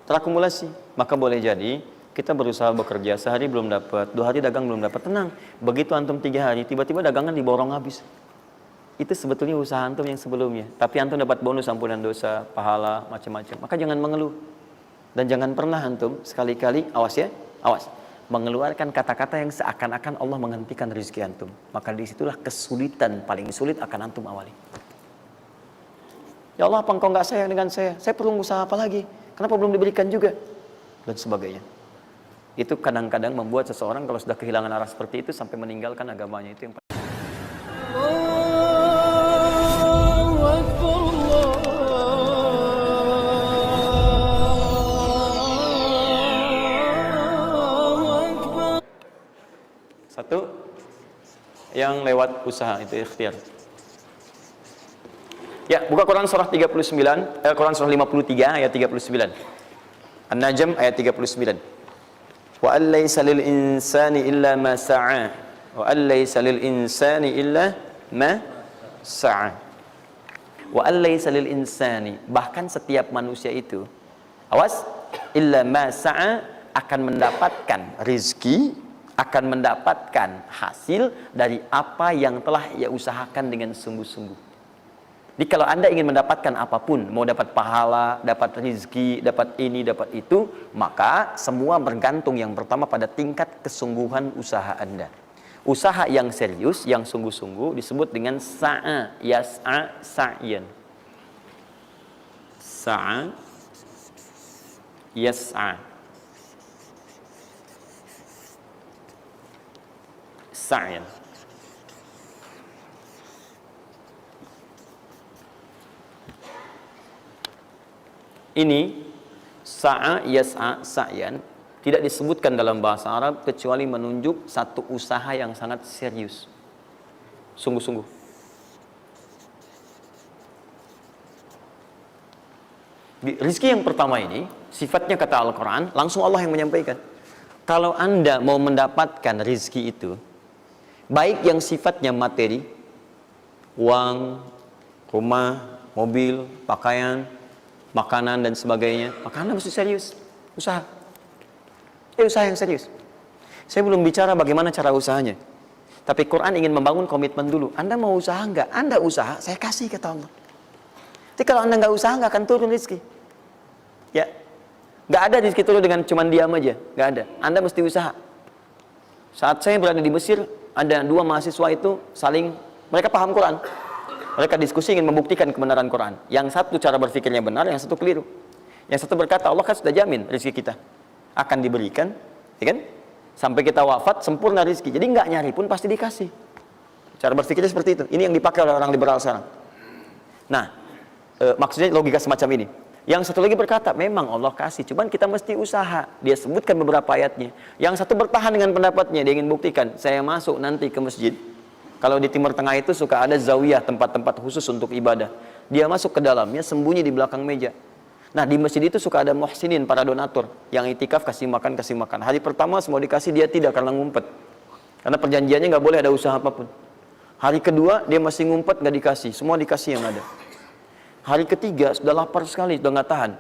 terakumulasi. Maka boleh jadi kita berusaha bekerja, sehari belum dapat, 2 hari dagang belum dapat, tenang. Begitu antum 3 hari, tiba-tiba dagangan diborong habis. Itu sebetulnya usaha antum yang sebelumnya. Tapi antum dapat bonus ampunan dosa, pahala, macam-macam. Maka jangan mengeluh. Dan jangan pernah antum sekali-kali, awas ya, awas, mengeluarkan kata-kata yang seakan-akan Allah menghentikan rezeki antum. Maka disitulah kesulitan paling sulit akan antum awali. Ya Allah, apa engkau nggak sayang dengan saya? Saya perlu usaha apa lagi? Kenapa belum diberikan juga? Dan sebagainya. Itu kadang-kadang membuat seseorang kalau sudah kehilangan arah seperti itu sampai meninggalkan agamanya. Itu yang satu, yang lewat usaha itu ikhtiar. Ya, buka Quran surah 39, Quran surah 53 ayat 39. An-Najm ayat 39. Wa allaysa lil insani illa ma sa'a. Wa allaysa lil insani illa ma sa'a. Wa allaysa lil insani, bahkan setiap manusia itu, awas, illa ma sa'a, akan mendapatkan rizki, akan mendapatkan hasil dari apa yang telah ia usahakan dengan sungguh-sungguh. Jadi kalau Anda ingin mendapatkan apapun, mau dapat pahala, dapat rezeki, dapat ini, dapat itu, maka semua bergantung yang pertama pada tingkat kesungguhan usaha Anda. Usaha yang serius, yang sungguh-sungguh disebut dengan sa'a, yas'a, sa'yan. Sa'a, yas'a, sa'yan. Ini sa'a, yas'a, sa'yan tidak disebutkan dalam bahasa Arab kecuali menunjuk satu usaha yang sangat serius, sungguh-sungguh. Rizki yang pertama ini sifatnya kata Al-Quran, langsung Allah yang menyampaikan. Kalau Anda mau mendapatkan rizki itu, baik yang sifatnya materi, uang, rumah, mobil, pakaian, makanan dan sebagainya, maka Anda mesti serius usaha. Usaha yang serius. Saya belum bicara bagaimana cara usahanya, tapi Quran ingin membangun komitmen dulu. Anda mau usaha enggak? Anda usaha, saya kasih kata Allah. Jadi kalau Anda enggak usaha, enggak akan turun rezeki. Ya, enggak ada rezeki turun dengan cuman diam aja, enggak ada. Anda mesti usaha. Saat saya berada di Mesir, ada 2 mahasiswa itu saling, mereka paham Quran. Mereka diskusi ingin membuktikan kebenaran Quran. Yang satu cara berpikirnya benar, yang satu keliru. Yang satu berkata, Allah kan sudah jamin rezeki kita akan diberikan, ya kan? Sampai kita wafat sempurna rezeki. Jadi nggak nyari pun pasti dikasih. Cara berpikirnya seperti itu. Ini yang dipakai oleh orang liberal sekarang. Nah, maksudnya logika semacam ini. Yang satu lagi berkata, memang Allah kasih, cuman kita mesti usaha. Dia sebutkan beberapa ayatnya. Yang satu bertahan dengan pendapatnya, dia ingin buktikan, saya masuk nanti ke masjid. Kalau di Timur Tengah itu suka ada zawiyah, tempat-tempat khusus untuk ibadah. Dia masuk ke dalamnya, sembunyi di belakang meja. Nah, di masjid itu suka ada muhsinin, para donatur, yang itikaf kasih makan, kasih makan. Hari pertama semua dikasih, dia tidak, karena ngumpet. Karena perjanjiannya nggak boleh ada usaha apapun. Hari kedua, dia masih ngumpet, nggak dikasih. Semua dikasih yang ada. Hari ketiga, sudah lapar sekali, sudah nggak tahan.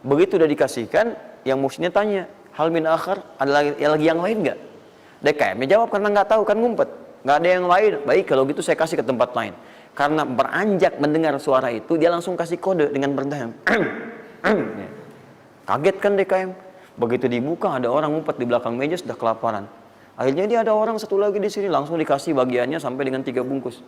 Begitu udah dikasihkan, yang muhsinnya tanya, hal min akhar, ada lagi yang lain nggak? DKM jawab, karena nggak tahu, kan ngumpet. Nggak ada yang lain. Baik, kalau gitu saya kasih ke tempat lain. Karena beranjak mendengar suara itu, dia langsung kasih kode dengan berdaham. Kaget kan DKM. Begitu dibuka, ada orang ngumpet di belakang meja, sudah kelaparan. Akhirnya dia ada orang satu lagi di sini, langsung dikasih bagiannya sampai dengan 3 bungkus.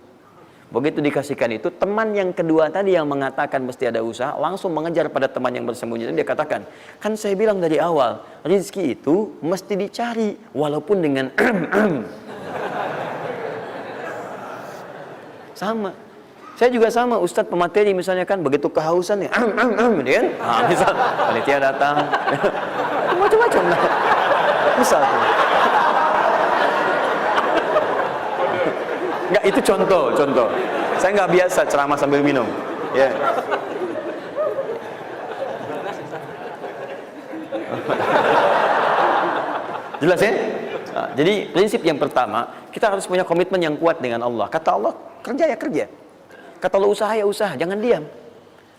Begitu dikasihkan itu, teman yang kedua tadi yang mengatakan mesti ada usaha, langsung mengejar pada teman yang bersembunyi. Dia katakan, kan saya bilang dari awal, rezeki itu mesti dicari, walaupun dengan sama. Saya juga sama, Ustadz pemateri misalnya kan, begitu kehausan ya, dia kan, misal panitia datang, macam-macam lah. Misal tuh. Enggak, itu contoh. Saya nggak biasa ceramah sambil minum. Ya. Jelas ya? Nah, jadi prinsip yang pertama, kita harus punya komitmen yang kuat dengan Allah. Kata Allah, kerja ya kerja. Kata Allah, usaha ya usaha, jangan diam.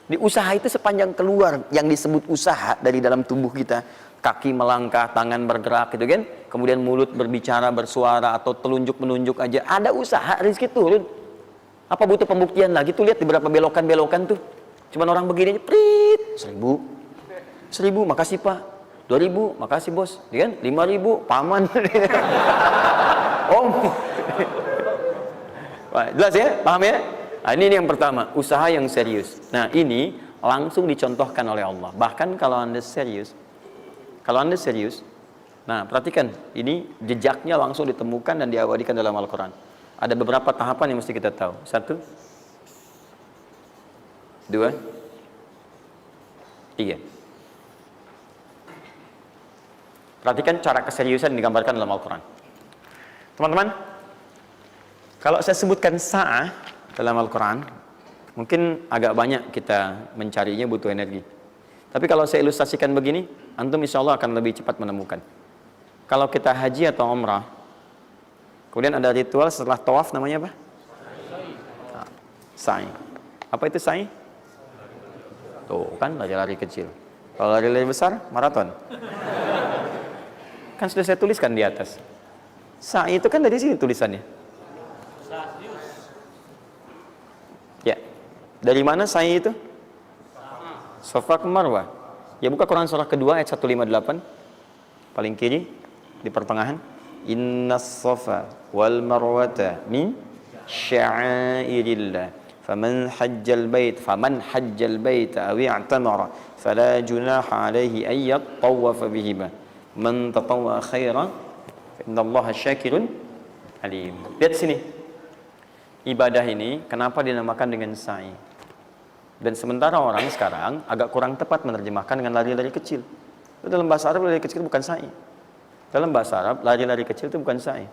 Di usaha itu sepanjang keluar yang disebut usaha dari dalam tubuh kita, kaki melangkah, tangan bergerak gitu kan, kemudian mulut berbicara, bersuara, atau telunjuk menunjuk aja, ada usaha, rezeki turun. Apa butuh pembuktian lagi? Tuh lihat di beberapa belokan-belokan tuh, cuman orang begini aja, prit, 1.000, makasih Pak, 2.000, makasih bos, ya kan, 5.000, paman. Om. Jelas ya, paham ya? Nah, ini yang pertama, usaha yang serius. Nah, ini langsung dicontohkan oleh Allah. Bahkan kalau Anda serius, nah perhatikan, ini jejaknya langsung ditemukan dan diabadikan dalam Al-Quran. Ada beberapa tahapan yang mesti kita tahu. 1, 2, 3. Perhatikan cara keseriusan yang digambarkan dalam Al-Quran. Teman-teman, kalau saya sebutkan sa'ah dalam Al-Quran, mungkin agak banyak kita mencarinya, butuh energi. Tapi kalau saya ilustrasikan begini, antum insya Allah akan lebih cepat menemukan. Kalau kita haji atau umrah, kemudian ada ritual setelah tawaf, namanya apa? Sa'i. Apa itu sa'i? Tuh kan, lari-lari kecil. Kalau lari-lari besar, maraton. Kan sudah saya tuliskan di atas. Sa'i itu kan dari sini tulisannya. Ya, dari mana sa'i itu? Safa ke Marwah. Ya, buka Quran surah kedua ayat 158, paling kiri di pertengahan. Innas safa wal marwata min sya'airillah. Faman hajjal bait aw i'tamara fala junaha alaihi ay yatawafa bihima. Man tatawwa khairan fa innallaha syakirun alim. Lihat sini. Ibadah ini kenapa dinamakan dengan sa'i? Dan sementara orang sekarang agak kurang tepat menerjemahkan dengan lari-lari kecil. Dalam bahasa Arab lari kecil bukan sa'i. Dalam bahasa Arab lari-lari kecil itu bukan sa'i.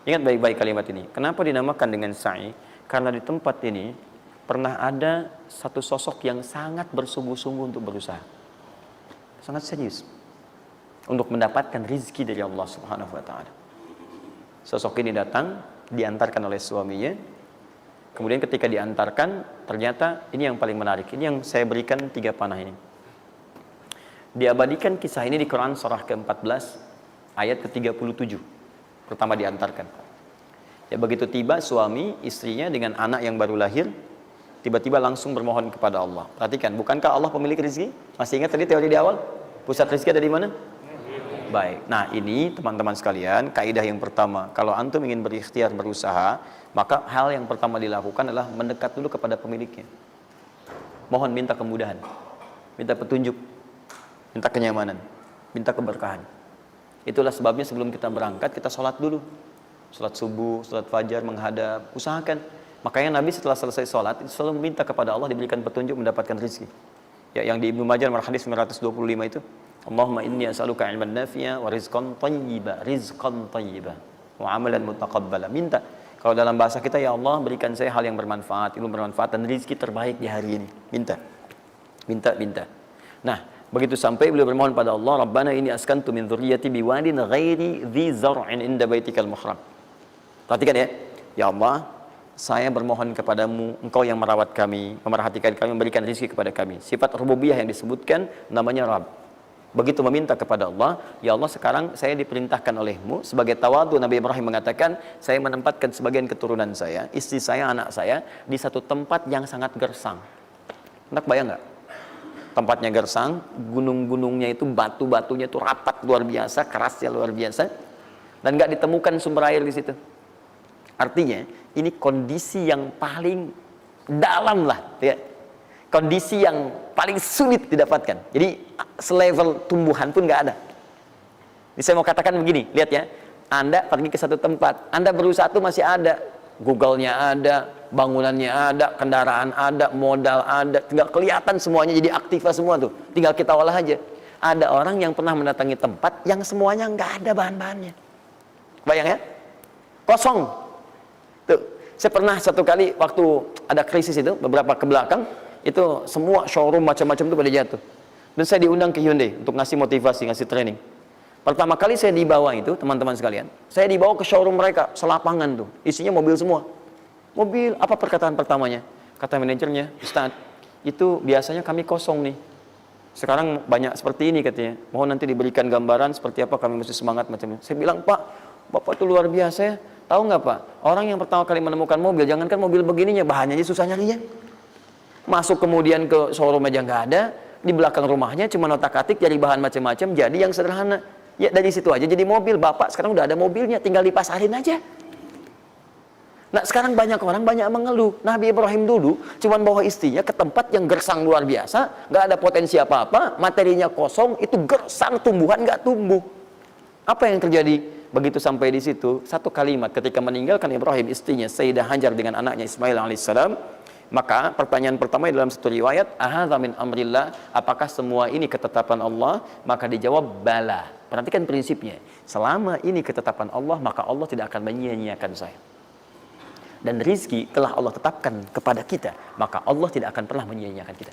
Ingat baik-baik kalimat ini. Kenapa dinamakan dengan sa'i? Karena di tempat ini pernah ada satu sosok yang sangat bersungguh-sungguh untuk berusaha. Sangat serius untuk mendapatkan rizki dari Allah Subhanahu wa taala. Sosok ini datang, diantarkan oleh suaminya. Kemudian ketika diantarkan, ternyata ini yang paling menarik. Ini yang saya berikan 3 panah ini. Diabadikan kisah ini di Quran surah ke-14 ayat ke-37. Pertama diantarkan. Ya, begitu tiba suami, istrinya dengan anak yang baru lahir, tiba-tiba langsung bermohon kepada Allah. Perhatikan, bukankah Allah pemilik rezeki? Masih ingat tadi teori di awal? Pusat rezeki ada di mana? Baik. Nah, ini teman-teman sekalian, kaidah yang pertama. Kalau antum ingin berikhtiar berusaha, maka hal yang pertama dilakukan adalah mendekat dulu kepada pemiliknya. Mohon minta kemudahan, minta petunjuk, minta kenyamanan, minta keberkahan. Itulah sebabnya sebelum kita berangkat, kita sholat dulu. Sholat subuh, sholat fajar, menghadap, usahakan. Makanya Nabi setelah selesai sholat, selalu meminta kepada Allah diberikan petunjuk mendapatkan rezeki. Ya, yang di Ibnu Majah nomor hadis 925 itu, Allahumma inni as'aluka ilman nafi'a wa rizqan thayyiba wa amalan mutaqabbala. Minta. Kalau dalam bahasa kita, ya Allah berikan saya hal yang bermanfaat, ilmu bermanfaat dan rezeki terbaik di hari ini. Minta. Nah, begitu sampai beliau bermohon pada Allah, Rabbana inni askantu min dzurriyyati biwadin ghairi dzi zar'in inda baitikal muhram. Perhatikan ya. Ya Allah, saya bermohon kepadamu, engkau yang merawat kami, memerhatikan kami, memberikan rezeki kepada kami. Sifat rububiyah yang disebutkan namanya Rabb. Begitu meminta kepada Allah, ya Allah sekarang saya diperintahkan olehmu sebagai tawadu. Nabi Ibrahim mengatakan, saya menempatkan sebagian keturunan saya, istri saya, anak saya di satu tempat yang sangat gersang. Anda bayang nggak? Tempatnya gersang, gunung-gunungnya itu, batu-batunya itu rapat luar biasa, kerasnya luar biasa, dan nggak ditemukan sumber air di situ. Artinya ini kondisi yang paling dalam lah, ya. Kondisi yang paling sulit didapatkan. Jadi selevel tumbuhan pun nggak ada. Jadi saya mau katakan begini, lihat ya. Anda pergi ke satu tempat, Anda berusaha tuh masih ada, Google-nya ada, bangunannya ada, kendaraan ada, modal ada, tinggal kelihatan semuanya jadi aktiva semua tuh. Tinggal kita olah aja. Ada orang yang pernah mendatangi tempat yang semuanya nggak ada bahan-bahannya. Bayang ya? Kosong. Tuh, saya pernah satu kali waktu ada krisis itu beberapa ke belakang, itu semua showroom macam-macam itu pada jatuh. Dan saya diundang ke Hyundai untuk ngasih motivasi, ngasih training. Pertama kali saya dibawa itu, teman-teman sekalian, saya dibawa ke showroom mereka, selapangan tuh, isinya mobil semua. Mobil, apa perkataan pertamanya? Kata manajernya, Ustaz, itu biasanya kami kosong nih. Sekarang banyak seperti ini katanya. Mohon nanti diberikan gambaran seperti apa kami mesti semangat macam ini. Saya bilang, Pak, Bapak itu luar biasa ya. Tahu nggak Pak, orang yang pertama kali menemukan mobil, jangankan mobil begininya, bahannya aja susah nyarinya. Masuk kemudian ke showroom aja nggak ada, di belakang rumahnya cuma otak-atik cari bahan macam-macam, jadi yang sederhana. Ya dari situ aja jadi mobil. Bapak sekarang udah ada mobilnya, tinggal dipasarin aja. Nah sekarang banyak orang banyak mengeluh. Nabi Ibrahim dulu cuman bawa istrinya ke tempat yang gersang luar biasa, nggak ada potensi apa-apa, materinya kosong, itu gersang, tumbuhan nggak tumbuh. Apa yang terjadi? Begitu sampai di situ, satu kalimat ketika meninggalkan Ibrahim istrinya Sayyidah Hajar dengan anaknya Ismail alaihissalam, maka pertanyaan pertama dalam satu riwayat, ahadza min amrillah, apakah semua ini ketetapan Allah? Maka dijawab bala. Perhatikan prinsipnya, selama ini ketetapan Allah, maka Allah tidak akan menyia-nyiakan saya. Dan rizki telah Allah tetapkan kepada kita, maka Allah tidak akan pernah menyia-nyiakan kita.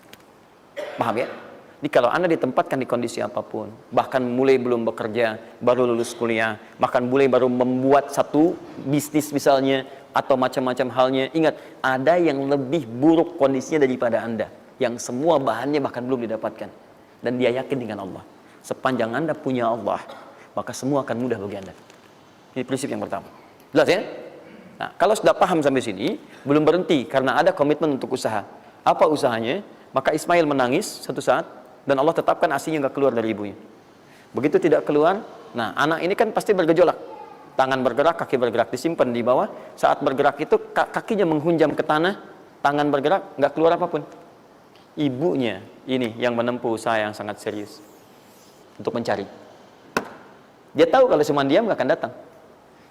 Paham ya? Jadi kalau Anda ditempatkan di kondisi apapun, bahkan mulai belum bekerja, baru lulus kuliah, bahkan mulai baru membuat satu bisnis misalnya, atau macam-macam halnya, ingat, ada yang lebih buruk kondisinya daripada Anda, yang semua bahannya bahkan belum didapatkan. Dan dia yakin dengan Allah. Sepanjang Anda punya Allah, maka semua akan mudah bagi Anda. Ini prinsip yang pertama. Jelas ya? Nah, kalau sudah paham sampai sini, belum berhenti karena ada komitmen untuk usaha. Apa usahanya? Maka Ismail menangis satu saat dan Allah tetapkan ASI-nya nggak keluar dari ibunya. Begitu tidak keluar, nah anak ini kan pasti bergejolak. Tangan bergerak, kaki bergerak, disimpan di bawah. Saat bergerak itu kakinya menghunjam ke tanah, tangan bergerak, nggak keluar apapun. Ibunya ini yang menempuh usaha yang sangat serius untuk mencari. Dia tahu kalau cuma diam nggak akan datang.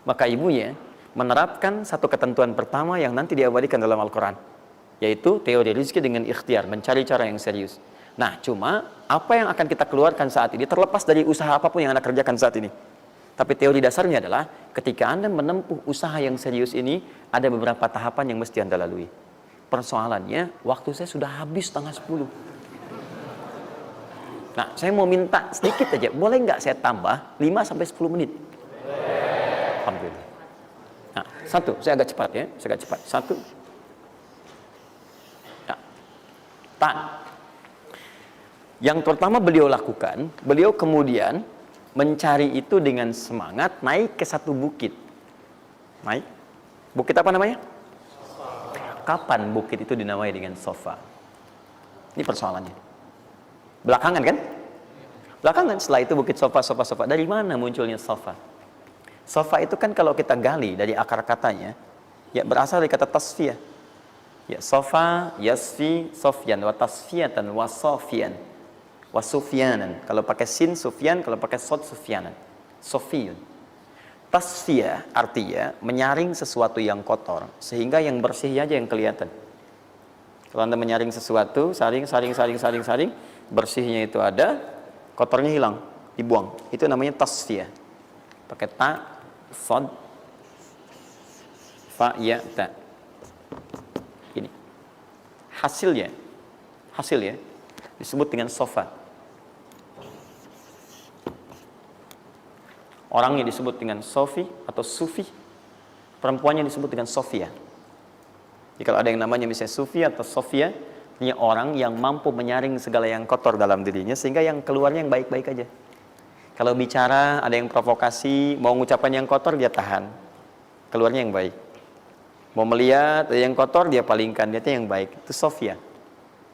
Maka ibunya menerapkan satu ketentuan pertama yang nanti diabadikan dalam Al-Quran, yaitu teori rezeki dengan ikhtiar, mencari cara yang serius. Nah, cuma apa yang akan kita keluarkan saat ini terlepas dari usaha apapun yang Anda kerjakan saat ini. Tapi teori dasarnya adalah ketika Anda menempuh usaha yang serius ini, ada beberapa tahapan yang mesti Anda lalui. Persoalannya, waktu saya sudah habis 9:30. Nah, saya mau minta sedikit aja, boleh nggak saya tambah 5-10 menit? Alhamdulillah. Nah, satu, saya agak cepat ya, saya agak cepat. Satu. Nah, yang pertama beliau lakukan, beliau kemudian mencari itu dengan semangat, naik ke satu bukit. Naik. Bukit apa namanya? Kapan bukit itu dinamai dengan Sofa? Ini persoalannya. Belakangan kan? Belakangan, setelah itu bukit Sofa. Dari mana munculnya Sofa? Sofa itu kan kalau kita gali dari akar katanya, ya berasal dari kata tasfiyah. Ya, Sofa, yasfi, sofyan, wa tasfiyatan, wa sofian. Wasufyanan, kalau pakai sin sufyan, kalau pakai sod sufyanan, sofiyun. Tasfiyah artinya menyaring sesuatu yang kotor sehingga yang bersih aja yang kelihatan. Kalau Anda menyaring sesuatu, saring, bersihnya itu ada, kotornya hilang, dibuang. Itu namanya tasfiyah. Pakai ta, sod, fa, ya, ta. Ini hasilnya disebut dengan sofa. Orangnya disebut dengan Sofi atau Sufi, perempuannya disebut dengan Sofia. Jadi kalau ada yang namanya misalnya Sufi atau Sofia, ini orang yang mampu menyaring segala yang kotor dalam dirinya sehingga yang keluarnya yang baik-baik aja. Kalau bicara ada yang provokasi, mau ngucapan yang kotor dia tahan, keluarnya yang baik. Mau melihat ada yang kotor dia palingkan, dia yang baik. Itu Sofia.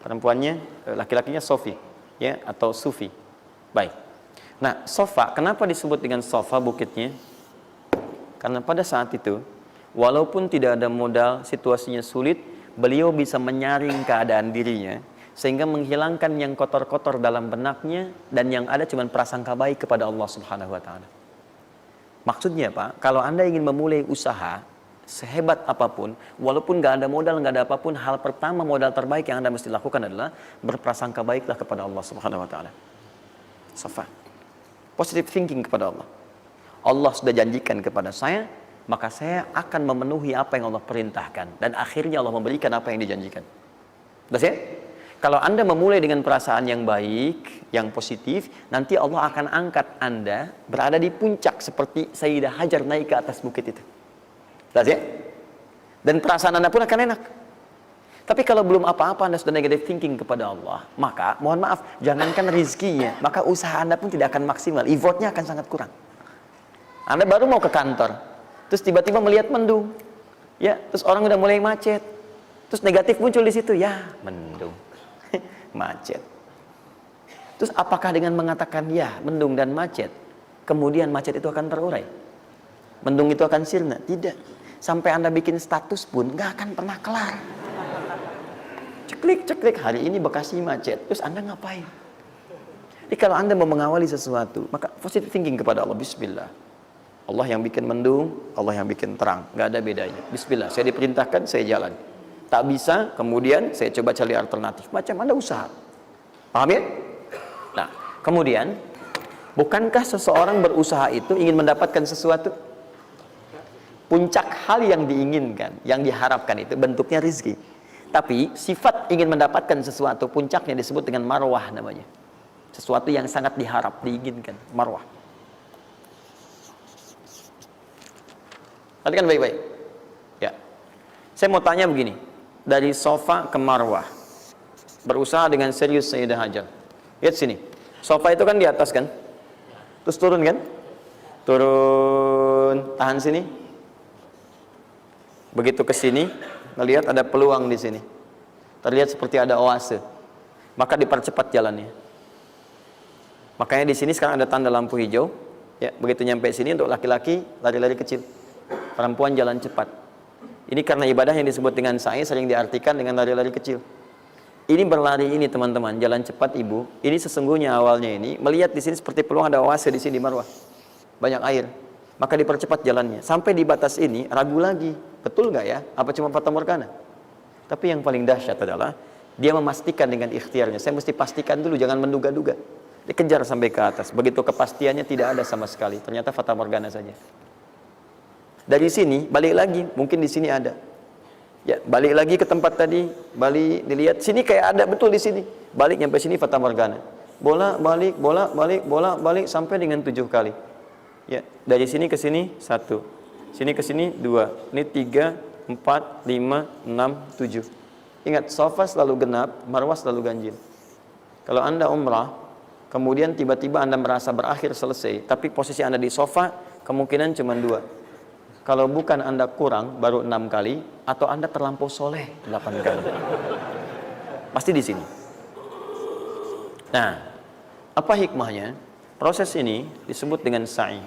Perempuannya, laki-lakinya Sofi, ya, atau Sufi. Baik. Nah, Sofa, kenapa disebut dengan Sofa bukitnya? Karena pada saat itu, walaupun tidak ada modal, situasinya sulit, beliau bisa menyaring keadaan dirinya, sehingga menghilangkan yang kotor-kotor dalam benaknya, dan yang ada cuma prasangka baik kepada Allah Subhanahu wa Ta'ala. Maksudnya Pak, kalau Anda ingin memulai usaha, sehebat apapun, walaupun nggak ada modal, nggak ada apapun, hal pertama modal terbaik yang Anda mesti lakukan adalah berprasangka baiklah kepada Allah Subhanahu wa Ta'ala. Sofa. Positive thinking kepada Allah. Allah sudah janjikan kepada saya, maka saya akan memenuhi apa yang Allah perintahkan. Dan akhirnya Allah memberikan apa yang dijanjikan. Jelas ya? Kalau Anda memulai dengan perasaan yang baik, yang positif, nanti Allah akan angkat Anda berada di puncak seperti Sayyidah Hajar naik ke atas bukit itu. Jelas ya? Dan perasaan Anda pun akan enak. Tapi kalau belum apa-apa Anda sudah negative thinking kepada Allah, maka mohon maaf, jangankan rizkinya, maka usaha Anda pun tidak akan maksimal, effortnya akan sangat kurang. Anda baru mau ke kantor, terus tiba-tiba melihat mendung, ya, terus orang udah mulai macet, terus negatif muncul di situ, ya mendung, macet. Terus apakah dengan mengatakan ya mendung dan macet, kemudian macet itu akan terurai? Mendung itu akan sirna? Tidak. Sampai Anda bikin status pun nggak akan pernah kelar. Ceklik, hari ini Bekasi macet. Terus Anda ngapain? Jadi kalau Anda mau mengawali sesuatu, maka positive thinking kepada Allah. Bismillah. Allah yang bikin mendung, Allah yang bikin terang. Nggak ada bedanya. Bismillah. Saya diperintahkan, saya jalan. Tak bisa, kemudian saya coba cari alternatif. Macam Anda usaha. Paham ya? Nah, kemudian, bukankah seseorang berusaha itu ingin mendapatkan sesuatu? Puncak hal yang diinginkan, yang diharapkan itu bentuknya rizki. Tapi sifat ingin mendapatkan sesuatu, puncaknya disebut dengan marwah namanya. Sesuatu yang sangat diharap, diinginkan, marwah. Perhatikan baik-baik. Ya. Saya mau tanya begini, dari sofa ke marwah, berusaha dengan serius Sayyidah Hajar. Lihat sini, sofa itu kan di atas kan, terus turun kan, turun, tahan sini. Begitu ke sini, melihat ada peluang di sini, terlihat seperti ada oase, maka dipercepat jalannya. Makanya di sini sekarang ada tanda lampu hijau. Ya, begitu nyampe sini untuk laki-laki lari-lari kecil, perempuan jalan cepat. Ini karena ibadah yang disebut dengan sa'i sering diartikan dengan lari-lari kecil. Ini berlari ini teman-teman, jalan cepat ibu. Ini sesungguhnya awalnya ini melihat di sini seperti peluang ada oase di sini di marwah, banyak air, maka dipercepat jalannya. Sampai di batas ini ragu lagi, betul nggak ya? Apa cuma fata morgana? Tapi yang paling dahsyat adalah dia memastikan dengan ikhtiarnya. Saya mesti pastikan dulu, jangan menduga-duga. Dikejar sampai ke atas. Begitu kepastiannya tidak ada sama sekali. Ternyata fata morgana saja. Dari sini balik lagi, mungkin di sini ada. Ya, balik lagi ke tempat tadi, balik dilihat sini kayak ada betul di sini. Balik nyampe sini fata morgana. Bolak-balik, bolak-balik, bolak-balik sampai dengan 7 kali. Ya, dari sini ke sini 1. Sini ke sini 2. Ini 3, 4, 5, 6, 7. Ingat, sofa selalu genap, marwah selalu ganjil. Kalau Anda umrah, kemudian tiba-tiba Anda merasa berakhir selesai, tapi posisi Anda di sofa kemungkinan cuma 2. Kalau bukan Anda kurang baru 6 kali, atau Anda terlampau soleh 8 kali. Pasti di sini. Nah, apa hikmahnya? Proses ini disebut dengan sa'i.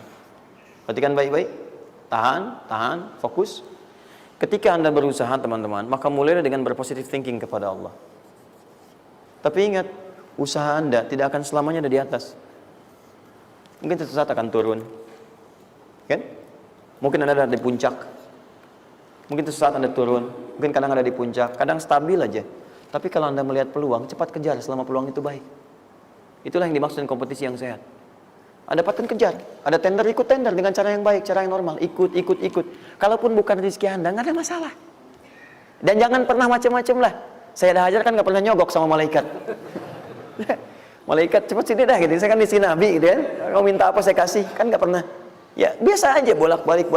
Perhatikan baik-baik. Tahan, fokus. Ketika Anda berusaha teman-teman, maka mulailah dengan berpositive thinking kepada Allah. Tapi ingat, usaha Anda tidak akan selamanya ada di atas. Mungkin suatu saat akan turun. Kan? Mungkin Anda ada di puncak. Mungkin suatu saat Anda turun. Mungkin kadang ada di puncak. Kadang stabil aja. Tapi kalau Anda melihat peluang, cepat kejar selama peluang itu baik. Itulah yang dimaksud dengan kompetisi yang sehat. Anda dapatkan kejar. Ada tender, ikut tender dengan cara yang baik, cara yang normal. Ikut. Kalaupun bukan rezeki Anda, nggak ada masalah. Dan jangan pernah macam-macam lah. Saya dah ajar kan nggak pernah nyogok sama malaikat. Malaikat cepat sini dah gitu. Saya kan di sini Nabi gitu kan. Kau minta apa saya kasih, kan nggak pernah. Ya biasa aja bolak-balik.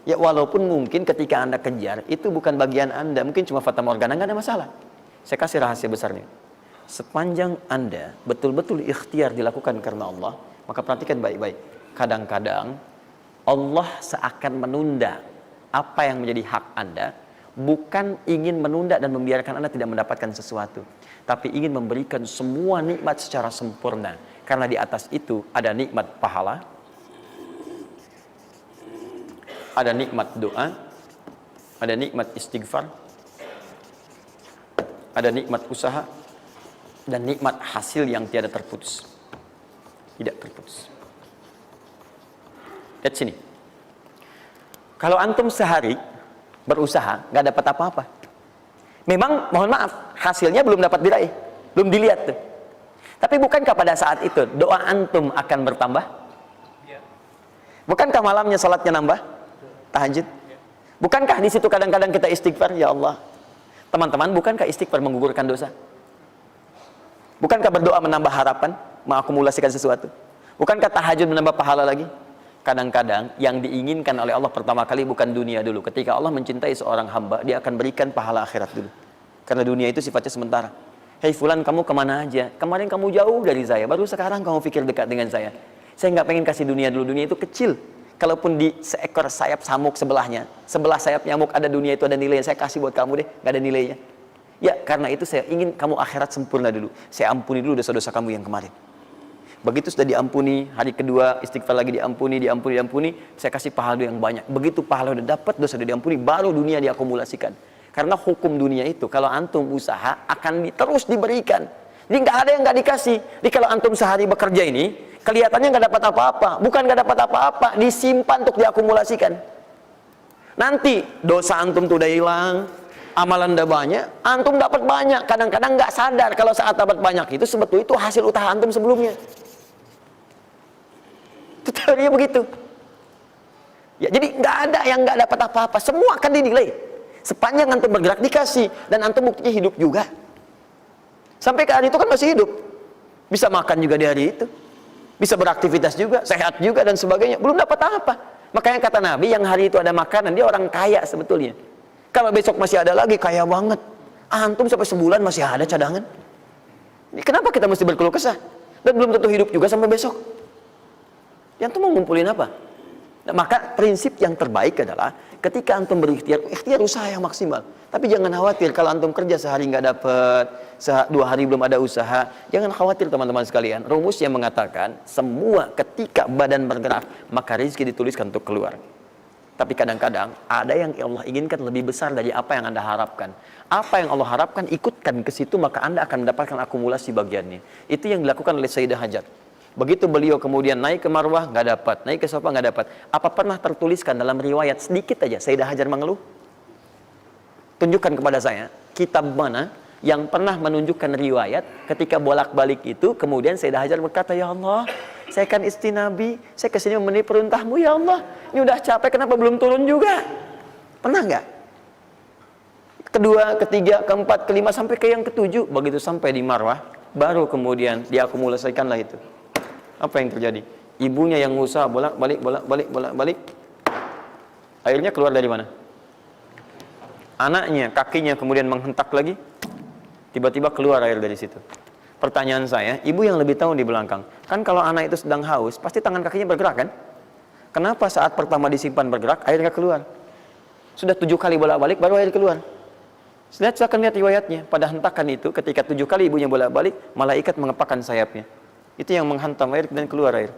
Ya walaupun mungkin ketika Anda kejar itu bukan bagian Anda, mungkin cuma fata morgana, nggak ada masalah. Saya kasih rahasia besarnya. Sepanjang Anda betul-betul ikhtiar dilakukan karena Allah, maka perhatikan baik-baik. Kadang-kadang Allah seakan menunda apa yang menjadi hak Anda, bukan ingin menunda dan membiarkan Anda tidak mendapatkan sesuatu, tapi ingin memberikan semua nikmat secara sempurna. Karena di atas itu ada nikmat pahala, ada nikmat doa, ada nikmat istighfar, ada nikmat usaha, dan nikmat hasil yang tiada terputus. Tidak terputus. Lihat sini. Kalau antum sehari berusaha, nggak dapat apa-apa. Memang, mohon maaf, hasilnya belum dapat diraih, belum dilihat tuh. Tapi bukankah pada saat itu doa antum akan bertambah? Bukankah malamnya salatnya nambah? Tahajud. Bukankah di situ kadang-kadang kita istighfar, ya Allah. Teman-teman, bukankah istighfar menggugurkan dosa? Bukankah berdoa menambah harapan, mengakumulasikan sesuatu? Bukankah tahajud menambah pahala lagi? kadang-kadang yang diinginkan oleh Allah pertama kali bukan dunia dulu. Ketika Allah mencintai seorang hamba, dia akan berikan pahala akhirat dulu. Karena dunia itu sifatnya sementara. Hei fulan, kamu kemana aja? Kemarin kamu jauh dari saya, baru sekarang kamu pikir dekat dengan saya. Saya nggak pengen kasih dunia dulu, dunia itu kecil. Kalaupun di seekor sayap samuk sebelahnya, sebelah sayap nyamuk ada dunia itu ada nilainya, saya kasih buat kamu deh, nggak ada nilainya. Ya, karena itu saya ingin kamu akhirat sempurna dulu. Saya ampuni dulu dosa-dosa kamu yang kemarin. Begitu sudah diampuni, hari kedua istighfar lagi diampuni, saya kasih pahala yang banyak. Begitu pahala udah dapat, dosa udah diampuni, baru dunia diakumulasikan. Karena hukum dunia itu, kalau antum usaha akan terus diberikan. Jadi nggak ada yang nggak dikasih. Jadi kalau antum sehari bekerja ini, kelihatannya nggak dapat apa-apa. Bukan nggak dapat apa-apa, disimpan untuk diakumulasikan. Nanti dosa antum tuh udah hilang, amalan udah banyak, antum dapat banyak. Kadang-kadang nggak sadar kalau saat dapat banyak itu sebetulnya itu hasil usaha antum sebelumnya. Itu teorinya begitu. Ya, jadi nggak ada yang nggak dapat apa-apa, semua akan dinilai. Sepanjang antum bergerak dikasih, dan antum buktinya hidup juga. Sampai ke hari itu kan masih hidup, bisa makan juga di hari itu, bisa beraktivitas juga, sehat juga dan sebagainya. Belum dapat apa. Makanya kata Nabi, yang hari itu ada makanan, dia orang kaya sebetulnya. Kalau besok masih ada lagi, kaya banget. Antum sampai sebulan masih ada cadangan. Ini kenapa kita mesti berkeluh kesah? Dan belum tentu hidup juga sampai besok. Yang tuh mau ngumpulin apa? Nah, maka prinsip yang terbaik adalah ketika antum berikhtiar, ikhtiar usaha yang maksimal. Tapi jangan khawatir kalau antum kerja sehari nggak dapat, 2 hari belum ada usaha. Jangan khawatir teman-teman sekalian. Rumus yang mengatakan semua ketika badan bergerak maka rezeki dituliskan untuk keluar. Tapi kadang-kadang ada yang Allah inginkan lebih besar dari apa yang Anda harapkan. Apa yang Allah harapkan ikutkan ke situ, maka Anda akan mendapatkan akumulasi bagiannya. Itu yang dilakukan oleh Sayyidah Hajar. Begitu beliau kemudian naik ke Marwah, nggak dapat, naik ke Safa, nggak dapat. Apa pernah tertuliskan dalam riwayat sedikit aja Sayyidah Hajar mengeluh? Tunjukkan kepada saya kitab mana yang pernah menunjukkan riwayat ketika bolak-balik itu kemudian Sayyidah Hajar berkata, ya Allah, saya kan istri Nabi, saya kesini memenuhi perintahmu ya Allah, ini udah capek kenapa belum turun juga? Pernah nggak? Kedua, ketiga, keempat, kelima, sampai ke yang ketujuh. Begitu sampai di Marwah, baru kemudian diakumulasikanlah itu. Apa yang terjadi? Ibunya yang usaha bolak-balik. Airnya keluar dari mana? Anaknya, kakinya kemudian menghentak lagi. Tiba-tiba keluar air dari situ. Pertanyaan saya, ibu yang lebih tahu di belakang. Kan kalau anak itu sedang haus, pasti tangan kakinya bergerak kan? Kenapa saat pertama disimpan bergerak, airnya keluar? Sudah 7 kali bolak-balik, baru air keluar. Silakan lihat riwayatnya. Pada hentakan itu, ketika 7 kali ibunya bolak-balik, malaikat mengepakkan sayapnya. Itu yang menghantam air dan keluar air.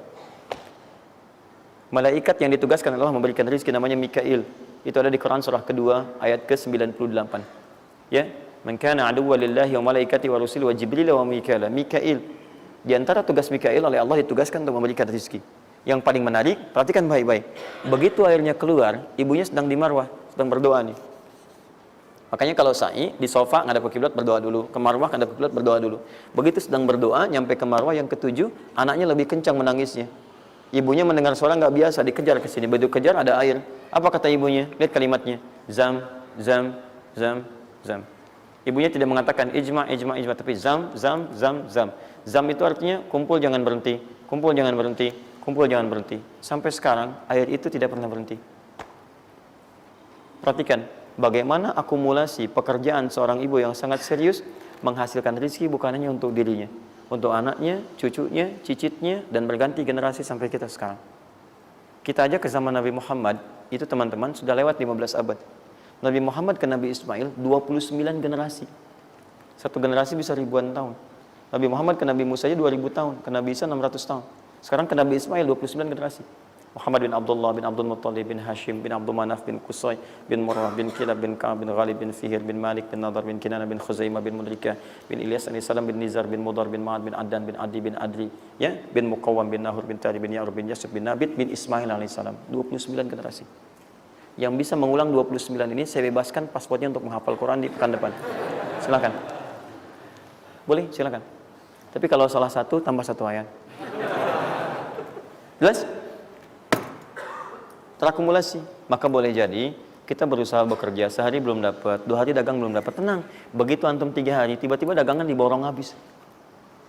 Malaikat yang ditugaskan Allah memberikan rezeki namanya Mikail. Itu ada di Quran surah kedua ayat ke-98. Ya, man kana aduwwan lillahi wa malaikati wa rusuli wa jibril wa mikail. Mikail. Di antara tugas Mikail oleh Allah ditugaskan untuk memberikan rezeki. Yang paling menarik, perhatikan baik-baik. Begitu airnya keluar, ibunya sedang di Marwah, sedang berdoa nih. Makanya kalau sa'i di sofa ngadep ke kiblat berdoa dulu, ke Marwah ngadep ke kiblat berdoa dulu. Begitu sedang berdoa nyampe ke Marwah yang ketujuh, anaknya lebih kencang menangisnya. Ibunya mendengar suara nggak biasa, dikejar ke sini. Begitu kejar ada air. Apa kata ibunya? Lihat kalimatnya. Zam, zam, zam, zam. Ibunya tidak mengatakan ijma, tapi zam, zam, zam, zam. Zam itu artinya kumpul jangan berhenti, kumpul jangan berhenti, kumpul jangan berhenti. Sampai sekarang air itu tidak pernah berhenti. Perhatikan bagaimana akumulasi pekerjaan seorang ibu yang sangat serius menghasilkan rezeki bukan hanya untuk dirinya, untuk anaknya, cucunya, cicitnya, dan berganti generasi sampai kita sekarang. Kita aja ke zaman Nabi Muhammad, itu teman-teman sudah lewat 15 abad. Nabi Muhammad ke Nabi Ismail 29 generasi. Satu generasi bisa ribuan tahun. Nabi Muhammad ke Nabi Musa aja 2000 tahun, ke Nabi Isa 600 tahun. Sekarang ke Nabi Ismail 29 generasi. Muhammad bin Abdullah bin Abdul Muttalib bin Hashim bin Abdul Manaf bin Qusay bin Murrah bin Kilab bin Ka'ab bin Ghalib bin Fihir bin Malik bin Nadar bin Kinana bin Khuzaimah bin Mudrikah bin Ilyas alaihi salam bin Nizar bin Mudar bin Ma'ad bin Addan bin Adi bin Adri ya bin Muqawwam bin Nahur bin Tari bin Ya'rub bin Yasub bin Nabit bin Ismail alaihi salam. 29 generasi. Yang bisa mengulang 29 ini saya bebaskan paspornya untuk menghafal Quran di pekan depan. Silakan. Boleh, silakan. Tapi kalau salah satu tambah 1 ayat. Jelas? Terakumulasi. Maka boleh jadi kita berusaha bekerja, sehari belum dapat, 2 hari dagang belum dapat, tenang. Begitu antum 3 hari, tiba-tiba dagangan diborong habis.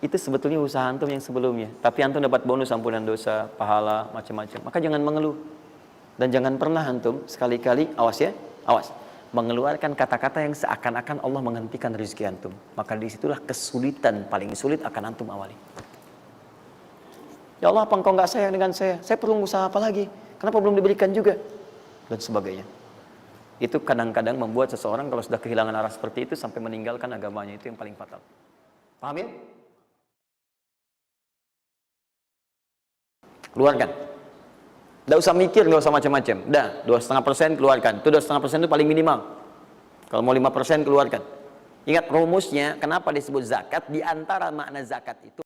itu sebetulnya usaha antum yang sebelumnya. Tapi antum dapat bonus ampunan dosa, pahala, macam-macam. Maka jangan mengeluh. Dan jangan pernah antum sekali-kali, awas ya, awas, mengeluarkan kata-kata yang seakan-akan Allah menghentikan rezeki antum. Maka disitulah kesulitan paling sulit akan antum awali. Ya Allah, apa engkau nggak sayang dengan saya? Saya perlu usaha apa lagi? Kenapa belum diberikan juga? Dan sebagainya. Itu kadang-kadang membuat seseorang kalau sudah kehilangan arah seperti itu sampai meninggalkan agamanya. Itu yang paling fatal. Paham ya? Keluarkan. Tidak usah mikir, nggak usah macam-macam. Dah, 2,5% keluarkan. Itu 2,5% itu paling minimal. Kalau mau 5% keluarkan. Ingat rumusnya, kenapa disebut zakat? Di antara makna zakat itu